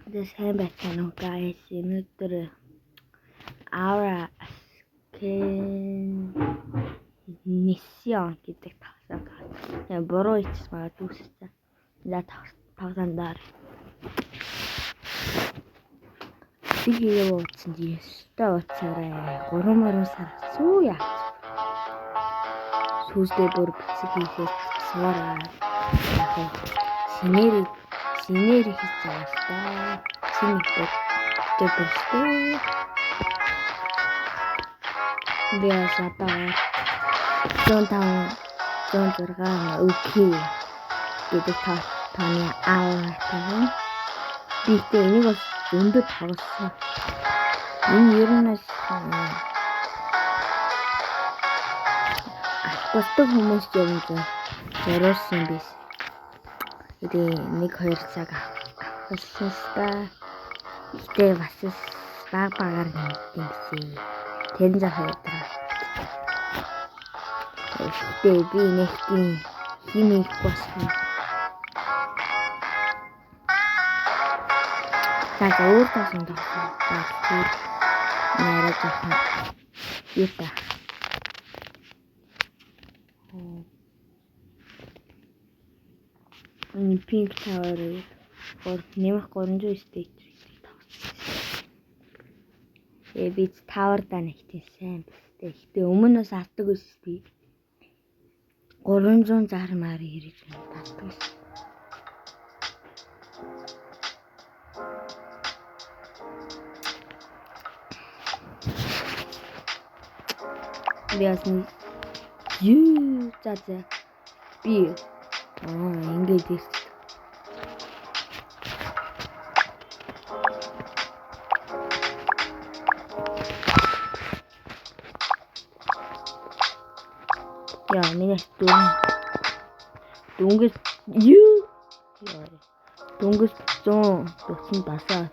сайн байцгаана уу guys. Өнөөдөр Aura Mission гэдэг тавсан. Буруу ичс магадгүй үсчихсэн. За тавсандаар. Тэгээ ууцсан ёстой уцаарай. 3 сар суу яа. Сүүсдээ бүр бицэг хийхээс суугаа. Синер хийж байгаа. Синер дэвстэй. Биас атаа 106 окей гэдэг таны аавтай. Би энийг бас зөндөө тавсан. Энэ ер нь бусдад хүмүүс юм зориулсан биш. Тэгээ 1-2 цаг авсан та. Гэтэ бас багаар нэмсэн. Тэрэн за хайдаг. Гэтэ би нэгтийн химик болсон. Так өөр тасан тохоо. Так нэрэ жоохон юута. Pink Tower нэмэх 300 stage би Tower да нэгтэй сайн бистэй. Гэтэ өмнө бас авдаг байсан. 300 зармаар ирэж байна. Ясны юу за би ингээд ирсэн. Яа, миний дүнгээс юу яа. Дүнгээс 140 басаа.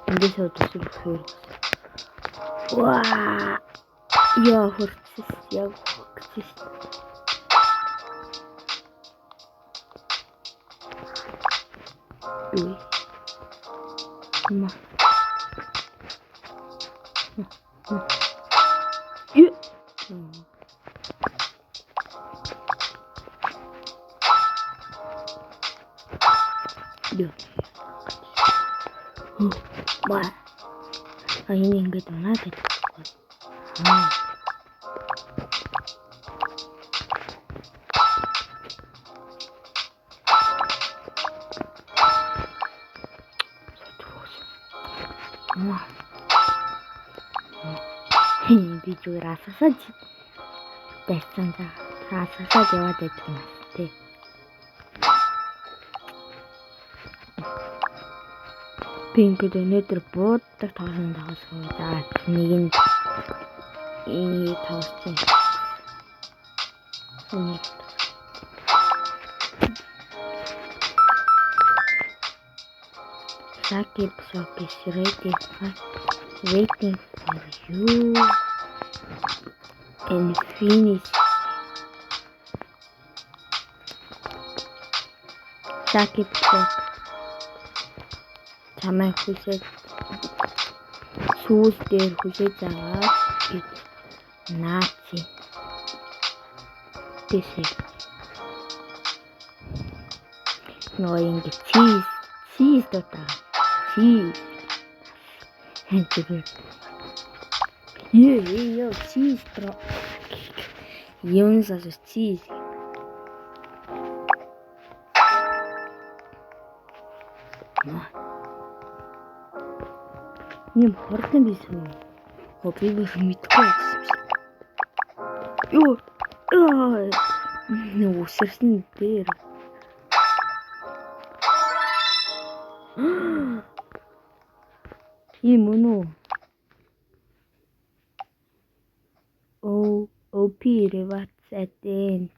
Эндээс өдөрсөн бөхөр. Ваа! Яа, хурцс яг хурцс. Ой. Ма. Ю. Ю. Ма. Ini ингээд унаад байдаг. Би зүгээр асасаж дайсан за. Асасаж яваад байдаг юм тий. Пинкэд өнөөдөр бууддаг тоолсон дагасгүй. За нэг нь энэ тоолсон. Sakib is waiting for you and finish. Sakib чамайг хүсэж сүүл дээр хүсэж байгаа гэж нааци тэсэ нөө ингэ чиз дотаа чиз хэнтэйг ёо чиз про юунсаас чиз юм хурдан бисүү. Би мэдгүй байсан. Юу? Үсэрсэн дээр. Ийм үнүү. OP ревацэтэн.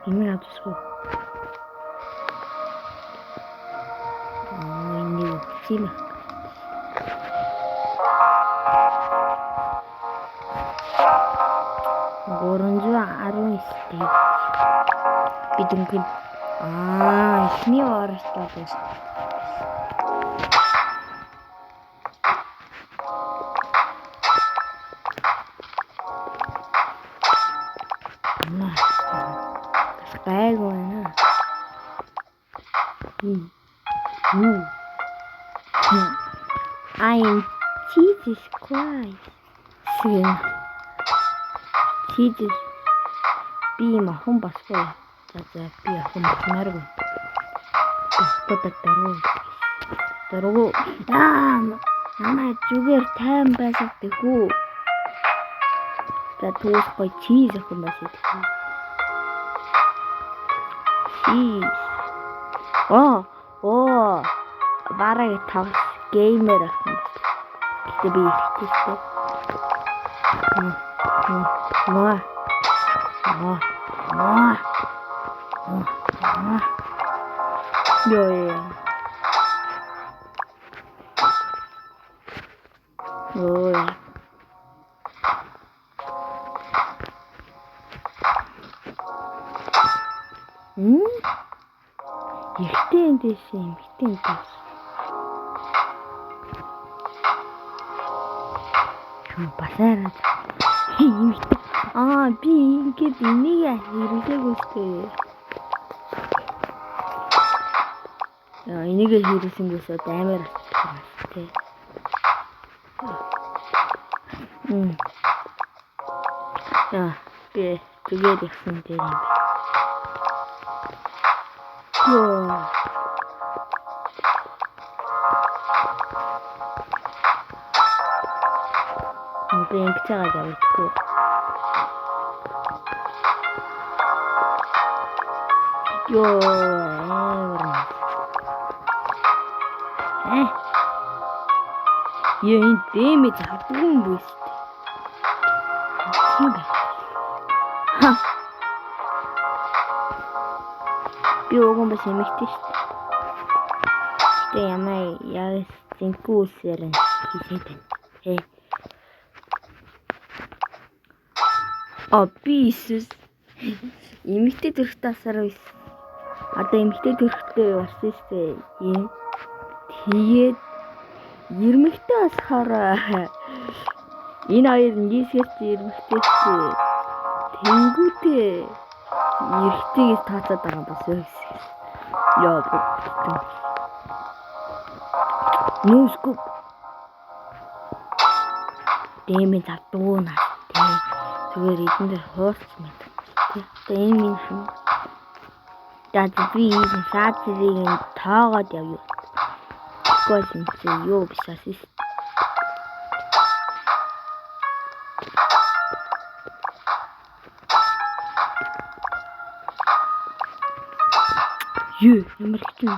Имя авчихгүй. тийм ээ. Би дүнгийн ихний оролцоод байсан. Гайгүй байна. I'm Jesus Christ. Jesus. Би махан басгүй. За би ахын басмааргүй. Дөрөв. Намайг зүгээр тайм байсаг тэгүү. За туусгүй чиз ахын басыг тэгүү. Бараг тав геймер ахын. Гэтэ би ихтэйстэй. Ихтэй юм. Басараад имэгтэй. Би ингээд энийг хэрэглэегүй сте. Энийг хэрэглэсэнгээс амар те. Би тэгээд ихсэн дээр юм. Би ингэж явахгүй. Энэ дэмэ завгүй юм биш. Тийм бай. Би огон бас эмэгтэй шүү дээ. Гэтэ ямаа яг зинхүү үсээр хийгээд байна. Би эсвэл эмэгтэй төрхтэй асараа биш. Одоо эмэгтэй төрхтэй болсон шүү дээ. Тэгээд эрмэгтэй асахаараа энэ хоёр нийсгэрч эрмэгтэйтэй тэнгүүтээ эрэгтэйгээс таацаад байгаа бас өсгөө. Нүсгүй дэмэ завдуунаа тий. Зүгээр эдэн дээр хуурч мэд. Тэгээ энэ минь хам. Дад би энэ саацрыг тоогоод явъя. Гэхдээ юу биш асис. Ямар хэцүү.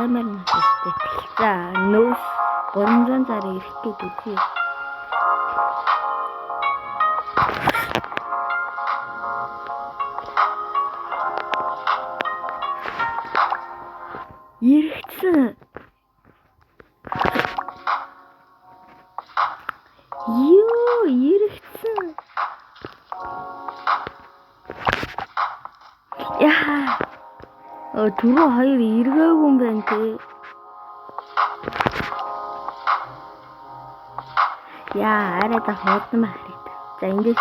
Амар настай. За, нөөс 300 зарыг ирэх гээд үзье. Иргэсэн. Иргэсэн. Түрүү хоёр эргээгүй юм байна те. Арай та хоосон байх хэрэгтэй. За ингэж.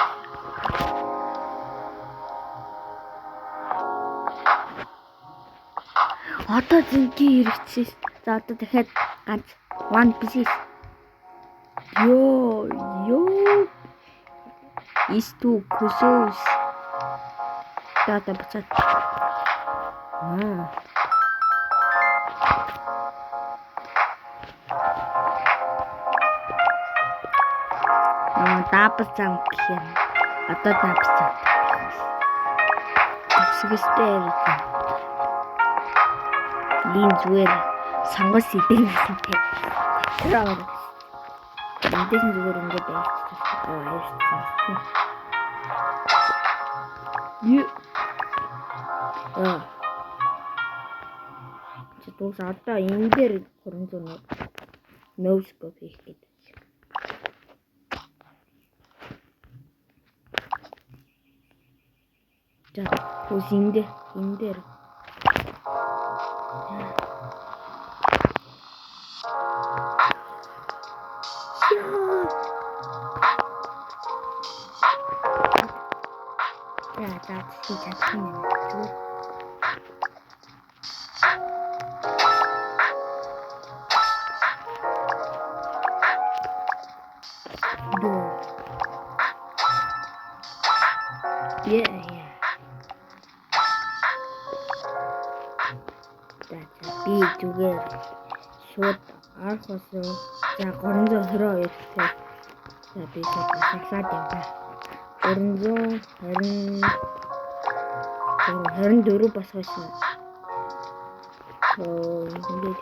Одоо зинхий хэрэгцээс. За одоо дахиад ганц one piece. Is too close. Дата бацаад. Дабл зам гэх юм. Одоо дабл зам. Төгстэй ийм зүгээр сонгос идэг гэсэн тийм. Эндээс нь зүгээр ингээд баярлалаа. Чидуус одоо энэ дээр 300 ноускоп хийх гэдэг. За үс энэ дээр би зүгээр шууд архосоо за 322 те. За би саглаад яваа. 424 босгосон. Ингээд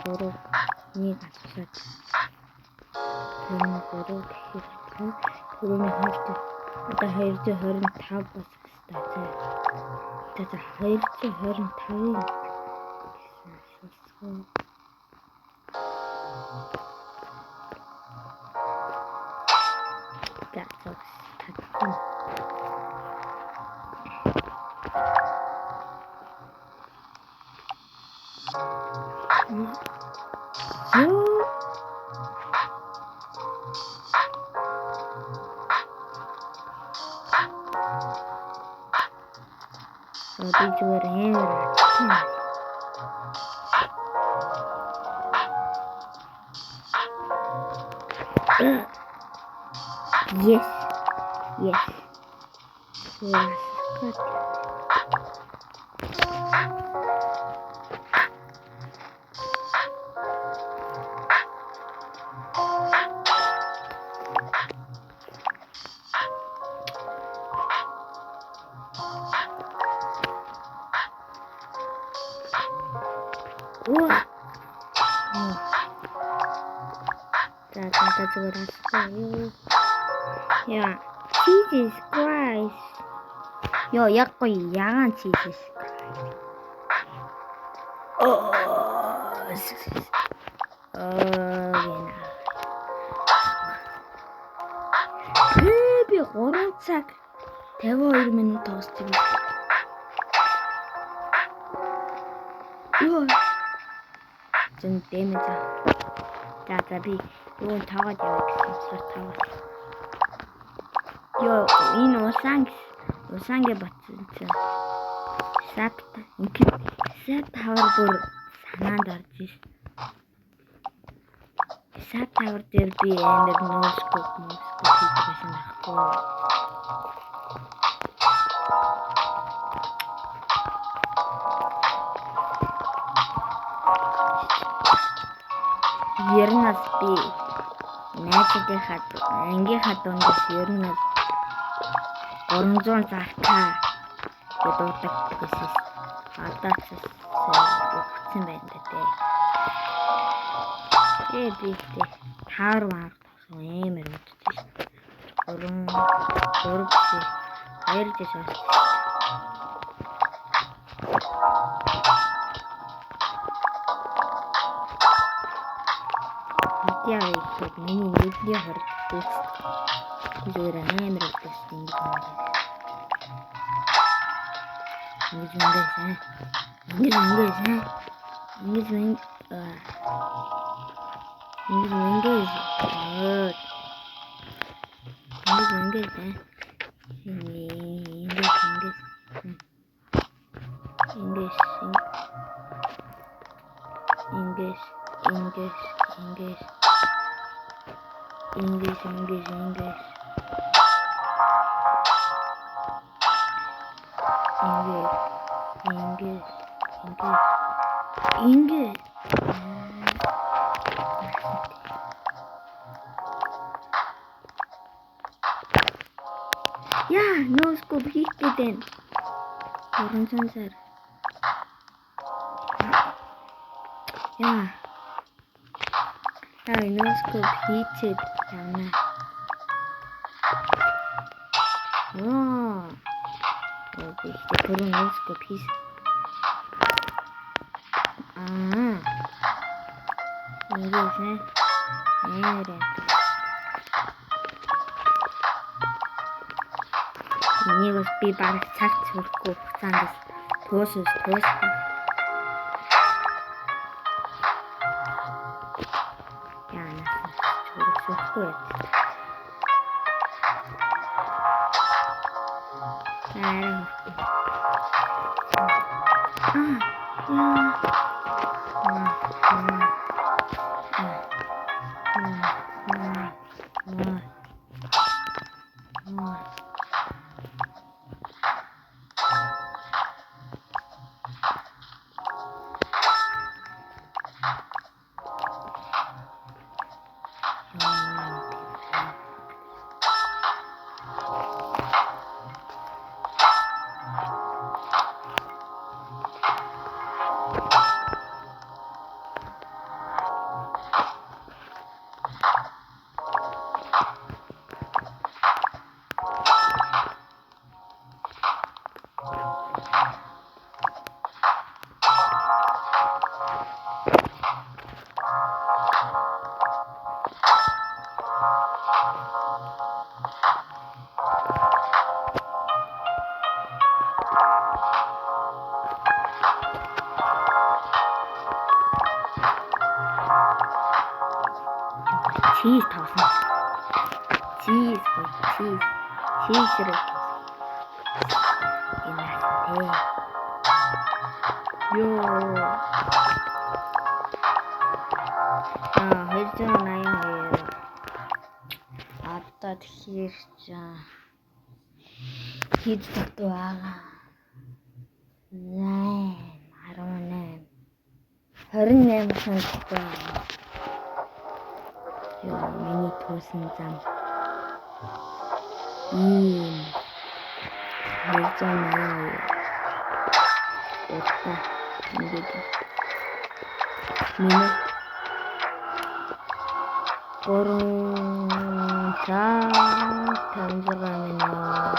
хэрэг нэг асууад. Тэрний хавьд одоо 225 босгосон. За 225-ыг Yes. Yeah, Jesus Christ. 약간 양한 Jesus Christ. Би 3 цаг 52 минут тоосчих. Зэн дэмэж. За би юу таагаад явах гэсэн таагаад. Энэ усанге батсан чинь сапта ингээд сап тавар бүр санаанд орж иш. Сап тавар дээр би энэ носкоп хийх гэсэн байхгүй. Ернас би найзтай ангийн хатундас ернас 300 зартаа дуудаг гэсэн. Одоо ч өгсөн байна дээ. Би таар маар амар мэдчихсэн. 3 2 жиш. Яа их миний видео хордож зүгээр амар гэсэн юм байна. Яа, носкоп хийх гэдэг. Орон цансаар. Яа. Носкоп хийчихэд явна. Ихтэй түрүү носкоп хийсэн. Ингэсэн. Энийг бас би бараг цаг цэвэрэхгүй хугацаанд туусах. Цэвэрэхгүй. Cheese тавсан. Cheese. Ёо. Хэзээ наяа. Одоо тэгэхээр хэд татуу байгаа. 28 санагдсан. Ёо, миний туусан зам. Хэзээ наяа. Утаа. Ингээд. Миний 3 танзараа.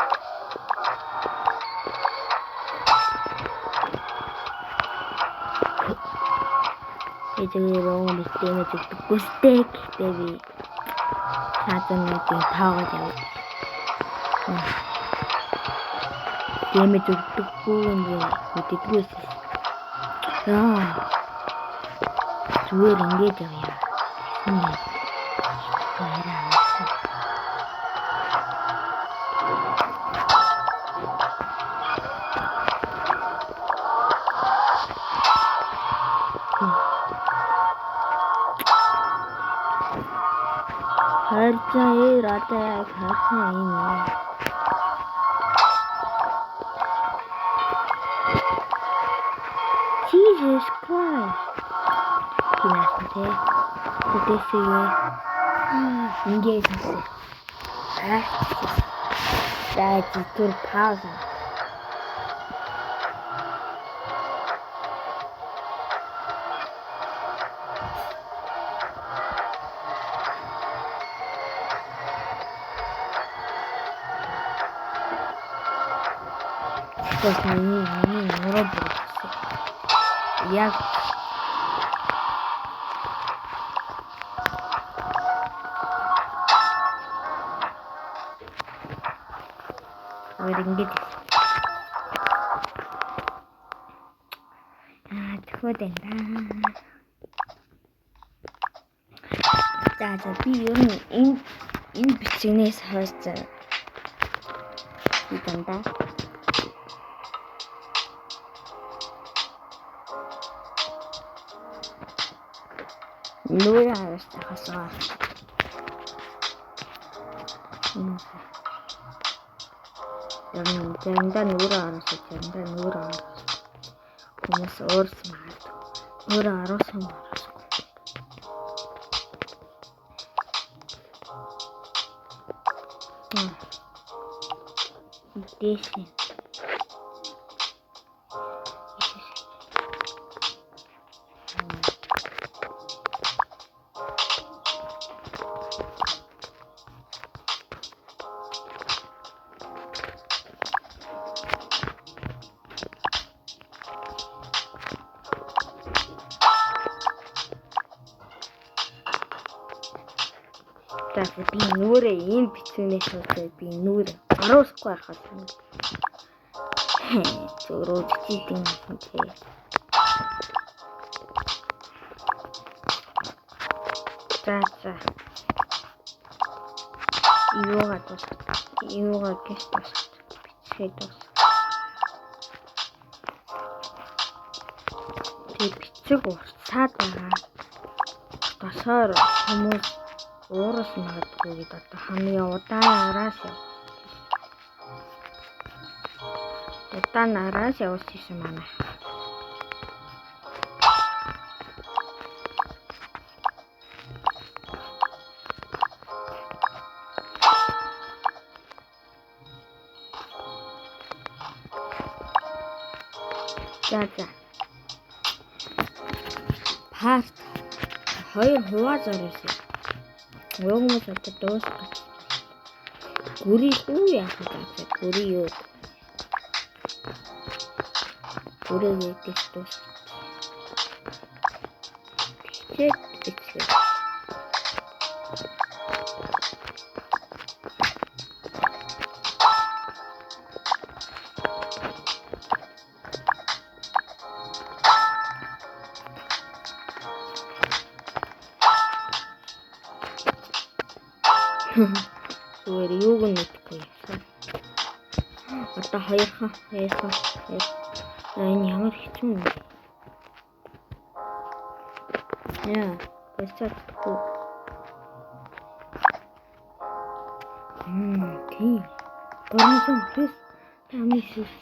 이제로 밑에는 좀 듣고 스테이크 대비 사전에 좀 타오죠. 게임에 좀 듣고 이제 밑에 두고 있어. 야, 주얼 인게죠야. 뭐라 알았어. 발자에 라떼야 가사이네. Jesus Christ. 기나한테 그때스에 인게 있었어. 나 지금 파우스. 그래서 이미 열어버렸어. 야. 이런 게 그거 된다. 자, 저 비율은 인 비즈니스 하우스 이건다. 노래 알았어. 가서 jangan ura como sor smart ura rosa marasco Дээш. Би нүрээ энэ бицүүнээс үзээд би нүрээ оруулахгүй байхад зөрөө бицээдин юм тий. За. Юугаа гэж бицээд бас. Тэг бицэг урсаад байгаа. Тосоор хүмүүс уурах магадгүй гэдэг одоо хамгийн удаан араас яв. Удаан араас явуулсан манай. За. Парт 2 хуваа зориулсан. Уягмаас одоо дуусгах. Гүрий юу яах вэ? Гүрий юу? Гүрий гэдэг дуус. Тэгчээ. Зүгээр юуг нь мэдгүй. Одоо хоёрхан. Энэ ямар хэцүү юм бэ? Яа, босчихгүй. Тийм. Гомсон хэс тамишиж.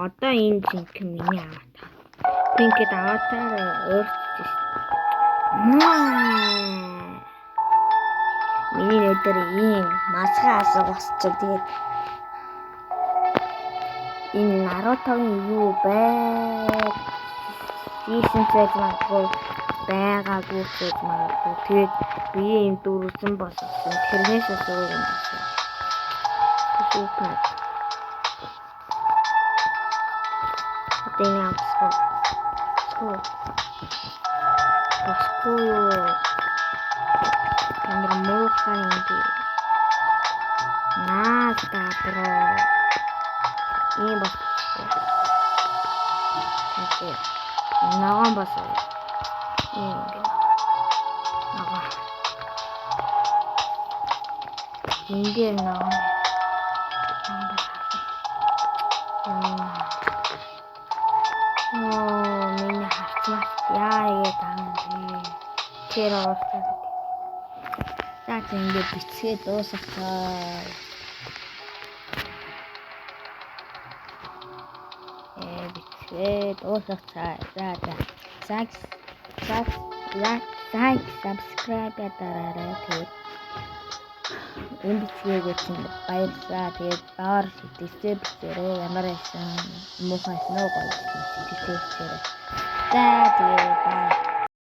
Одоо энэ зинк миний аватар. Пинкэд аватар өөрчлөж. Миний өдөр ийм масгаа асуух болчих. Тэгээд энэ Нарутогийн юу бэ? Season 7 магадгүй байгаагүй гэж магадгүй. Тэгээд би ийм дөрвөн болсон. Тэрнээс өөр юм байна. Супер. Тэний амсгоо. Ямар муухай юм бэ? Наастабро. Ийм бас. Окей. Наган басаа. Ингээ наган. Миний харцмаас яагаад таамаг. Тэр оостаа. За ингэ бичгээ дуусгацгаа. Бичгээ дуусгацгаа. За. Subscribe дараарай. Тэгээд энэ бичгийг үзсэн баярлалаа. Тэгээд доор шийдвэрээ бичээрэй. Ямар байсан муухай нөө гоё шийдвэрээ. За тэгээд